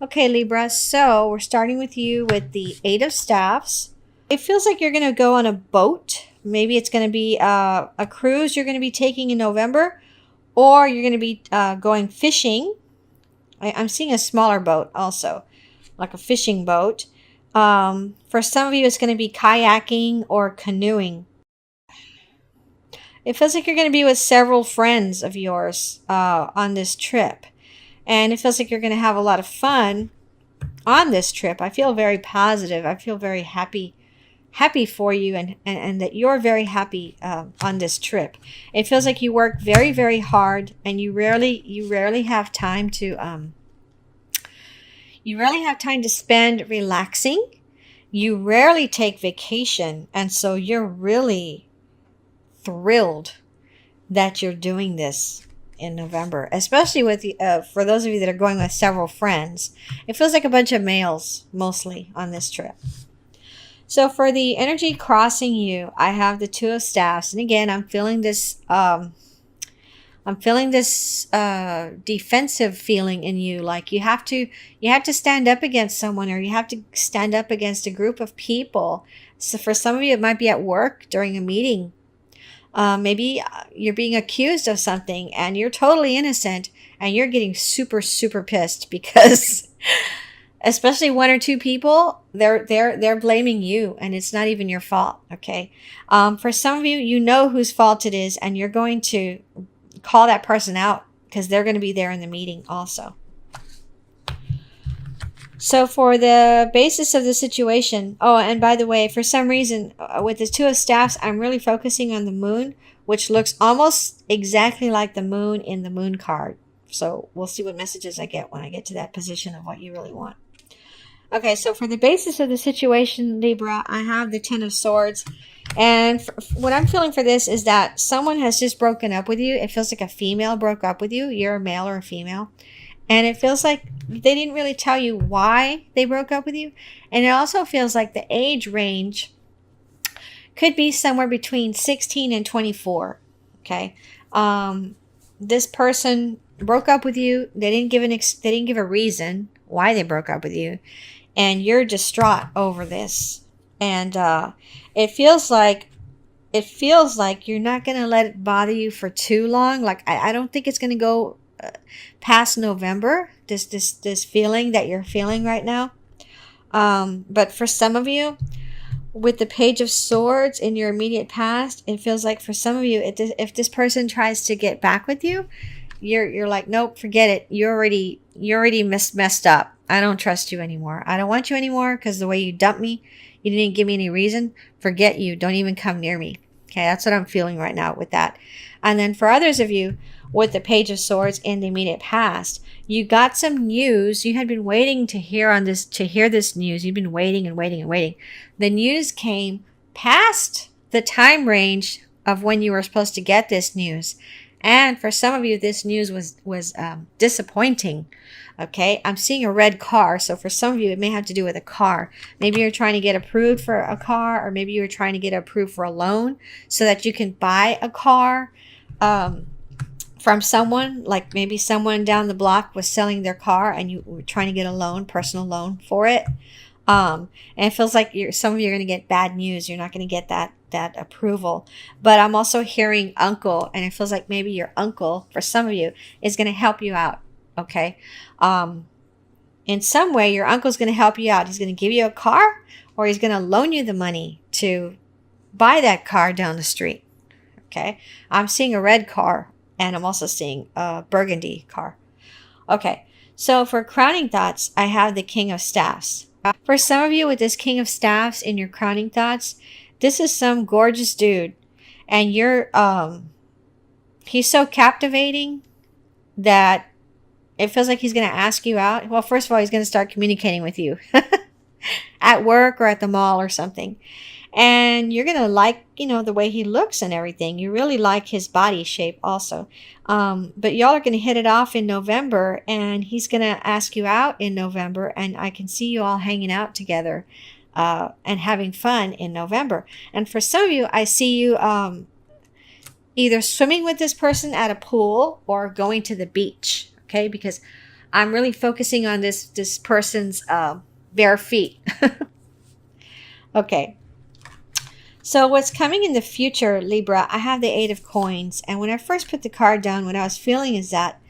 Okay, Libra, so we're starting with you with the Eight of Staffs. It feels like you're going to go on a boat. Maybe it's going to be a cruise you're going to be taking in November, or you're going to be going fishing. I'm seeing a smaller boat also, like a fishing boat. For some of you, it's going to be kayaking or canoeing. It feels like you're going to be with several friends of yours on this trip. And it feels like you're going to have a lot of fun on this trip. I feel very positive. I feel very happy for you, and that you're very happy on this trip. It feels like you work very, very hard, and you rarely have time to spend relaxing. You rarely take vacation, and so you're really thrilled that you're doing this in November, especially with for those of you that are going with several friends. It feels like a bunch of males mostly on this trip. So for the energy crossing you, I have the Two of Staffs, and again, I'm feeling this. Defensive feeling in you, like you have to stand up against someone, or you have to stand up against a group of people. So for some of you, it might be at work during a meeting. Maybe you're being accused of something and you're totally innocent, and you're getting super, super pissed because especially one or two people, they're blaming you, and it's not even your fault. Okay. For some of you, you know whose fault it is, and you're going to call that person out because they're going to be there in the meeting also. So for the basis of the situation, oh, and by the way, for some reason, with the Two of Staffs, I'm really focusing on the moon, which looks almost exactly like the moon in the moon card. So we'll see what messages I get when I get to that position of what you really want. Okay, so for the basis of the situation, Libra, I have the Ten of Swords. And what I'm feeling for this is that someone has just broken up with you. It feels like a female broke up with you. You're a male or a female. And it feels like they didn't really tell you why they broke up with you. And it also feels like the age range could be somewhere between 16 and 24. Okay. This person broke up with you. They didn't give a reason why they broke up with you. And you're distraught over this. And it feels like you're not going to let it bother you for too long. Like, I don't think it's going to go past November, this feeling that you're feeling right now. But for some of you, with the Page of Swords in your immediate past, it feels like for some of you, if this person tries to get back with you, you're like, nope, forget it. You already messed up. I don't trust you anymore. I don't want you anymore because the way you dumped me, you didn't give me any reason. Forget you. Don't even come near me. Okay, that's what I'm feeling right now with that. And then for others of you, with the Page of Swords in the immediate past, you got some news. You had been waiting to hear this news. You've been waiting and waiting and waiting. The news came past the time range of when you were supposed to get this news. And for some of you, this news was disappointing. Okay, I'm seeing a red car. So for some of you, it may have to do with a car. Maybe you're trying to get approved for a car, or maybe you're trying to get approved for a loan so that you can buy a car from someone. Like maybe someone down the block was selling their car and you were trying to get a loan, personal loan for it. And it feels like some of you are going to get bad news. You're not going to get that approval. But I'm also hearing uncle, and it feels like maybe your uncle, for some of you, is going to help you out. Okay. In some way, your uncle's going to help you out. He's going to give you a car, or he's going to loan you the money to buy that car down the street. Okay. I'm seeing a red car, and I'm also seeing a burgundy car. Okay. So for crowning thoughts, I have the King of Staffs. For some of you with this King of Staffs in your crowning thoughts, this is some gorgeous dude, and he's so captivating that it feels like he's going to ask you out. Well, first of all, he's going to start communicating with you at work or at the mall or something. And you're going to like, the way he looks and everything. You really like his body shape also. But y'all are going to hit it off in November, and he's going to ask you out in November. And I can see you all hanging out together and having fun in November. And for some of you, I see you either swimming with this person at a pool or going to the beach. Okay, because I'm really focusing on this person's bare feet. Okay. So what's coming in the future, Libra, I have the Eight of Coins. And when I first put the card down, what I was feeling is that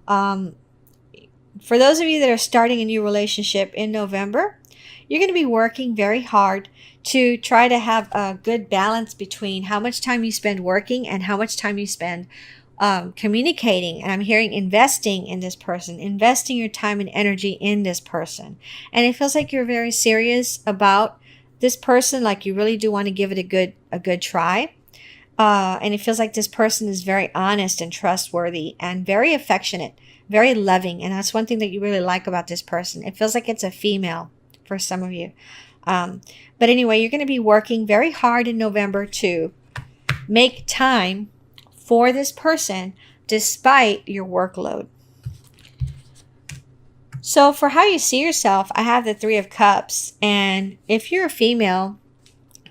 um, for those of you that are starting a new relationship in November, you're going to be working very hard to try to have a good balance between how much time you spend working and how much time you spend communicating. And I'm hearing investing in this person, investing your time and energy in this person. And it feels like you're very serious about this person, like you really do want to give it a good try. And it feels like this person is very honest and trustworthy and very affectionate, very loving. And that's one thing that you really like about this person. It feels like it's a female for some of you. But anyway, you're going to be working very hard in November to make time for this person despite your workload. So for how you see yourself, I have the Three of Cups. And if you're a female,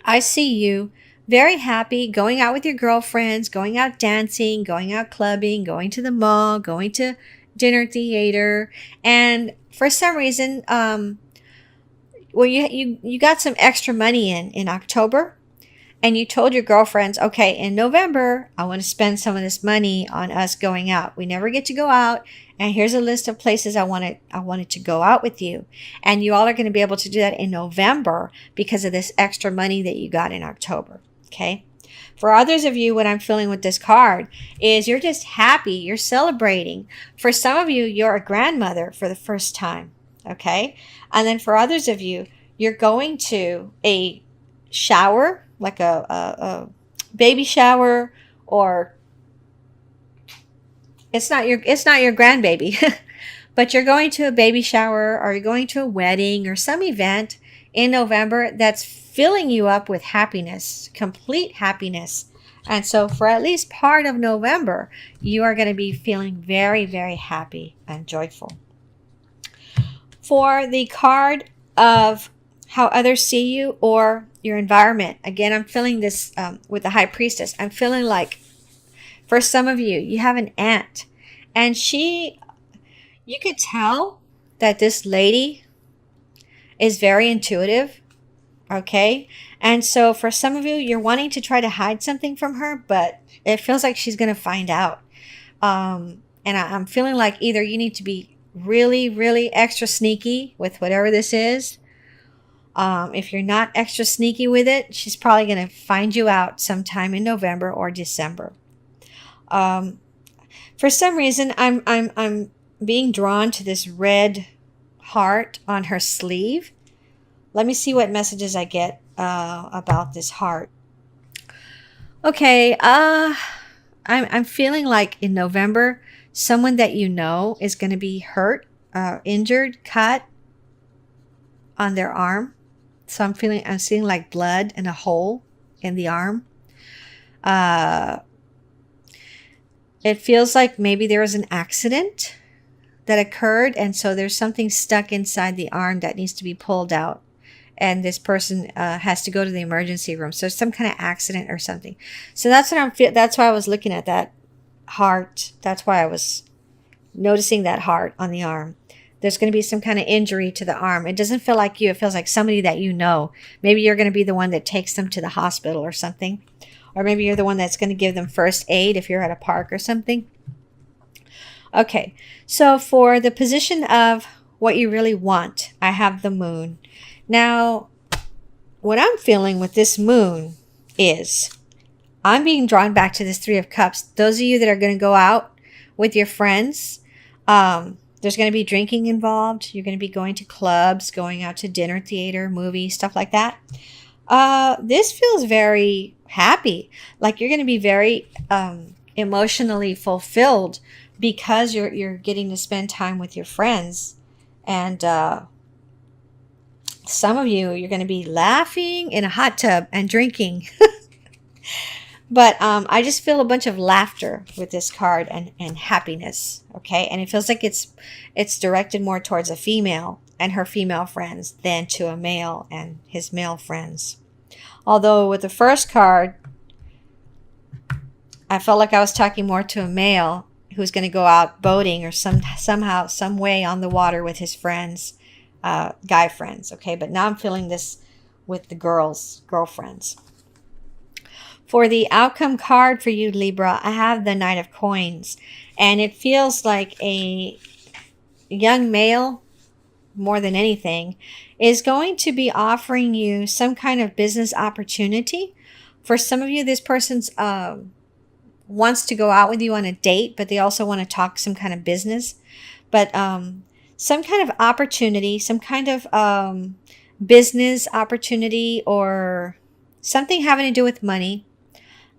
I see you very happy going out with your girlfriends, going out dancing, going out clubbing, going to the mall, going to dinner theater. And for some reason, well, you got some extra money in October. And you told your girlfriends, okay, in November, I want to spend some of this money on us going out. We never get to go out. And here's a list of places I wanted to go out with you. And you all are going to be able to do that in November because of this extra money that you got in October. Okay. For others of you, what I'm feeling with this card is you're just happy. You're celebrating. For some of you, you're a grandmother for the first time. Okay. And then for others of you, you're going to a shower, like a baby shower, or it's not your grandbaby, but you're going to a baby shower, or you're going to a wedding or some event in November that's filling you up with happiness, complete happiness. And so for at least part of November, you are going to be feeling very, very happy and joyful. For the card of how others see you or your environment. Again, I'm feeling this with the High Priestess. I'm feeling like for some of you, you have an aunt, and you could tell that this lady is very intuitive. Okay. And so for some of you, you're wanting to try to hide something from her, but it feels like she's going to find out. And I'm feeling like either you need to be really, really extra sneaky with whatever this is. If you're not extra sneaky with it, she's probably going to find you out sometime in November or December. For some reason, I'm being drawn to this red heart on her sleeve. Let me see what messages I get about this heart. Okay, I'm feeling like in November, someone that you know is going to be hurt, injured, cut on their arm. So I'm seeing like blood and a hole in the arm. It feels like maybe there was an accident that occurred, and so there's something stuck inside the arm that needs to be pulled out. And this person has to go to the emergency room. So some kind of accident or something. So that's what that's why I was looking at that heart. That's why I was noticing that heart on the arm. There's going to be some kind of injury to the arm. It doesn't feel like you. It feels like somebody that you know. Maybe you're going to be the one that takes them to the hospital or something. Or maybe you're the one that's going to give them first aid if you're at a park or something. Okay, so for the position of what you really want, I have the moon. Now, what I'm feeling with this moon is I'm being drawn back to this Three of Cups. Those of you that are going to go out with your friends, there's going to be drinking involved. You're going to be going to clubs, going out to dinner, theater, movies, stuff like that. This feels very happy. Like you're going to be very emotionally fulfilled because you're getting to spend time with your friends. And some of you, you're going to be laughing in a hot tub and drinking. But I just feel a bunch of laughter with this card and happiness, okay? And it feels like it's directed more towards a female and her female friends than to a male and his male friends. Although with the first card, I felt like I was talking more to a male who's going to go out boating or somehow, some way on the water with his friends, guy friends. Okay, but now I'm feeling this with the girlfriends. For the outcome card for you, Libra, I have the Knight of Coins, and it feels like a young male, more than anything, is going to be offering you some kind of business opportunity. For some of you, this person's wants to go out with you on a date, but they also want to talk some kind of business. But some kind of opportunity, some kind of business opportunity, or something having to do with money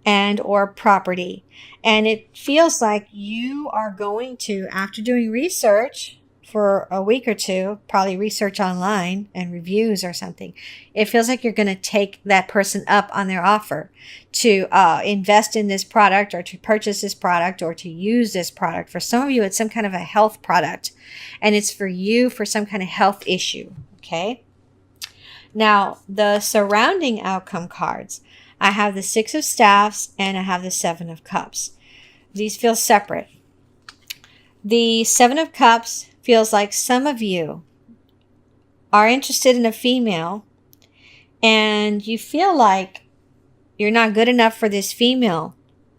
and or property. And it feels like you are going to, after doing research for a week or two, probably research online and reviews or something, it feels like you're going to take that person up on their offer to invest in this product, or to purchase this product, or to use this product. For some of you, it's some kind of a health product, and it's for you for some kind of health issue. Okay. Now, the surrounding outcome cards, I have the Six of Staffs and I have the Seven of Cups. These feel separate. The Seven of Cups feels like some of you are interested in a female and you feel like you're not good enough for this female.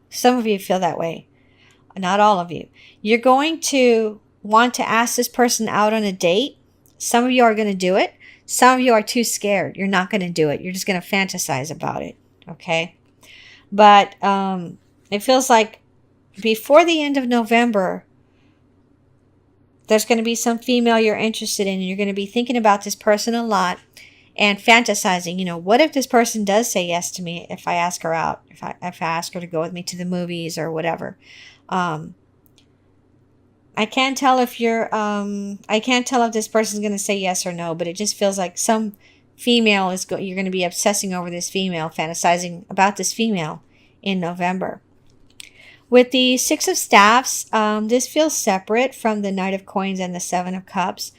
Some of you feel that way. Not all of you. You're going to want to ask this person out on a date. Some of you are going to do it. Some of you are too scared. You're not going to do it. You're just going to fantasize about it. Okay. But it feels like before the end of November, there's going to be some female you're interested in, and you're going to be thinking about this person a lot and fantasizing, you know, what if this person does say yes to me if I ask her out, if I ask her to go with me to the movies or whatever. I can't tell if I can't tell if this person's going to say yes or no, but it just feels like some female you're going to be obsessing over this female, fantasizing about this female in November. With the Six of Staffs, this feels separate from the Knight of Coins and the Seven of Cups.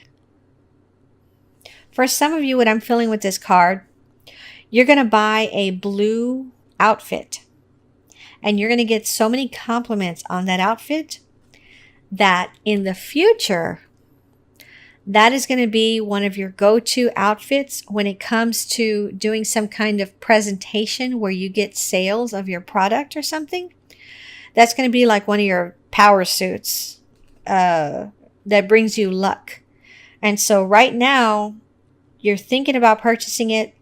For some of you, what I'm feeling with this card, you're going to buy a blue outfit. And you're going to get so many compliments on that outfit that in the future, that is going to be one of your go-to outfits when it comes to doing some kind of presentation where you get sales of your product or something. That's going to be like one of your power suits that brings you luck. And so right now, you're thinking about purchasing it,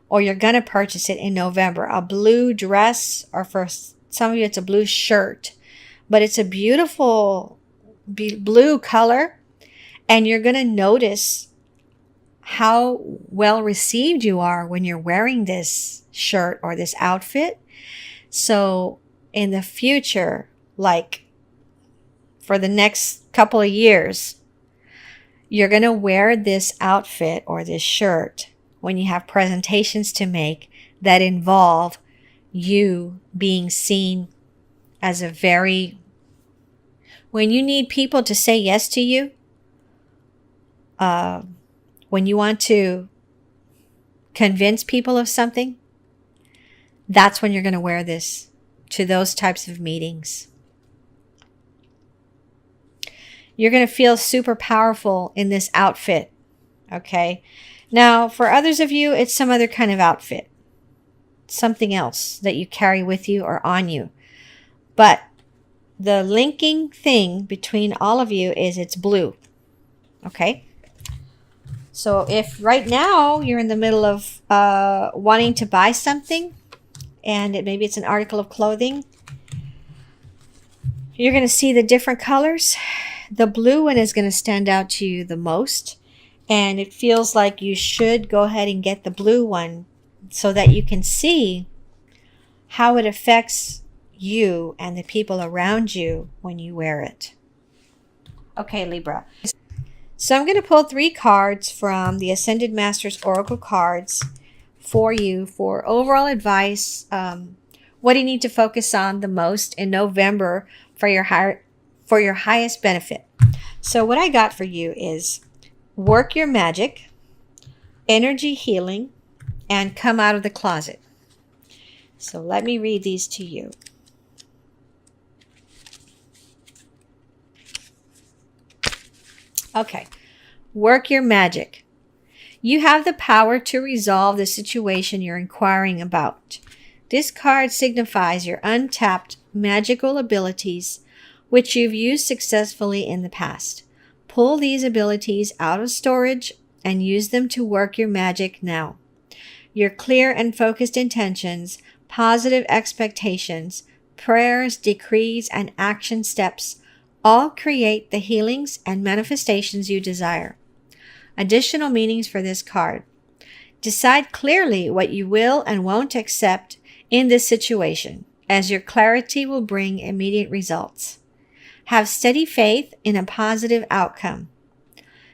or you're going to purchase it in November. A blue dress, or for some of you, it's a blue shirt. But it's a beautiful blue color. And you're going to notice how well received you are when you're wearing this shirt or this outfit. So in the future, like for the next couple of years, you're going to wear this outfit or this shirt when you have presentations to make that involve you being seen as when you need people to say yes to you, when you want to convince people of something, that's when you're going to wear this to those types of meetings. You're going to feel super powerful in this outfit. Okay. Now, for others of you, it's some other kind of outfit, something else that you carry with you or on you. But the linking thing between all of you is it's blue. Okay. So if right now you're in the middle of wanting to buy something, and maybe it's an article of clothing, you're going to see the different colors. The blue one is going to stand out to you the most. And it feels like you should go ahead and get the blue one so that you can see how it affects you and the people around you when you wear it. Okay, Libra. So I'm going to pull 3 cards from the Ascended Masters Oracle cards for you for overall advice. What do you need to focus on the most in November for your highest benefit? So what I got for you is work your magic, energy healing, and come out of the closet. So let me read these to you. Okay. Work your magic. You have the power to resolve the situation you're inquiring about. This card signifies your untapped magical abilities, which you've used successfully in the past. Pull these abilities out of storage and use them to work your magic now. Your clear and focused intentions, positive expectations, prayers, decrees, and action steps all create the healings and manifestations you desire. Additional meanings for this card. Decide clearly what you will and won't accept in this situation, as your clarity will bring immediate results. Have steady faith in a positive outcome.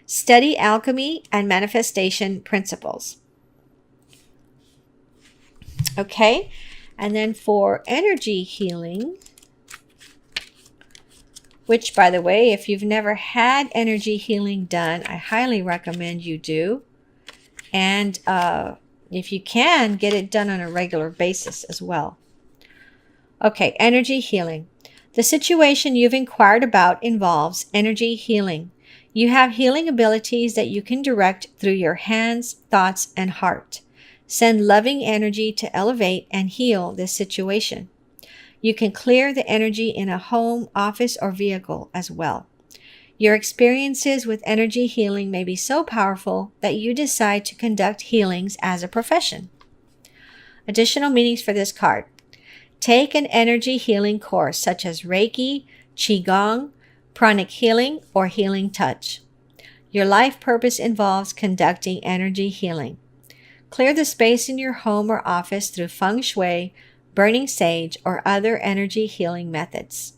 Study alchemy and manifestation principles. Okay, and then for energy healing, which, by the way, if you've never had energy healing done, I highly recommend you do. And if you can, get it done on a regular basis as well. Okay, energy healing. The situation you've inquired about involves energy healing. You have healing abilities that you can direct through your hands, thoughts, and heart. Send loving energy to elevate and heal this situation. You can clear the energy in a home, office, or vehicle as well. Your experiences with energy healing may be so powerful that you decide to conduct healings as a profession. Additional meanings for this card. Take an energy healing course such as Reiki, Qigong, pranic healing, or healing touch. Your life purpose involves conducting energy healing. Clear the space in your home or office through feng shui, burning sage, or other energy healing methods.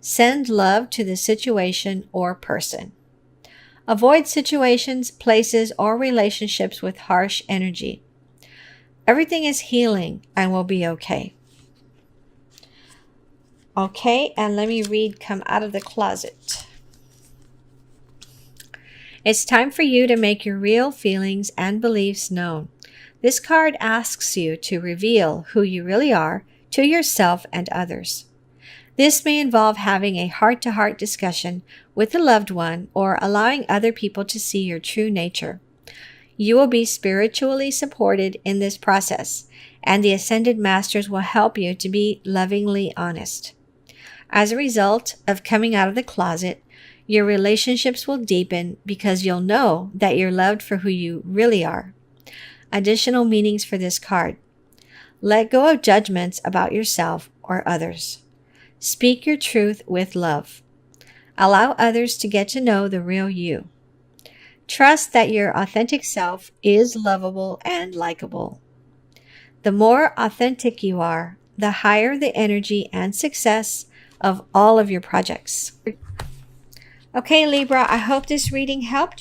Send love to the situation or person. Avoid situations, places, or relationships with harsh energy. Everything is healing and will be okay. Okay, and let me read Come Out of the Closet. It's time for you to make your real feelings and beliefs known. This card asks you to reveal who you really are to yourself and others. This may involve having a heart-to-heart discussion with a loved one or allowing other people to see your true nature. You will be spiritually supported in this process, and the Ascended Masters will help you to be lovingly honest. As a result of coming out of the closet, your relationships will deepen because you'll know that you're loved for who you really are. Additional meanings for this card. Let go of judgments about yourself or others. Speak your truth with love. Allow others to get to know the real you. Trust that your authentic self is lovable and likable. The more authentic you are, the higher the energy and success of all of your projects. Okay, Libra, I hope this reading helped you.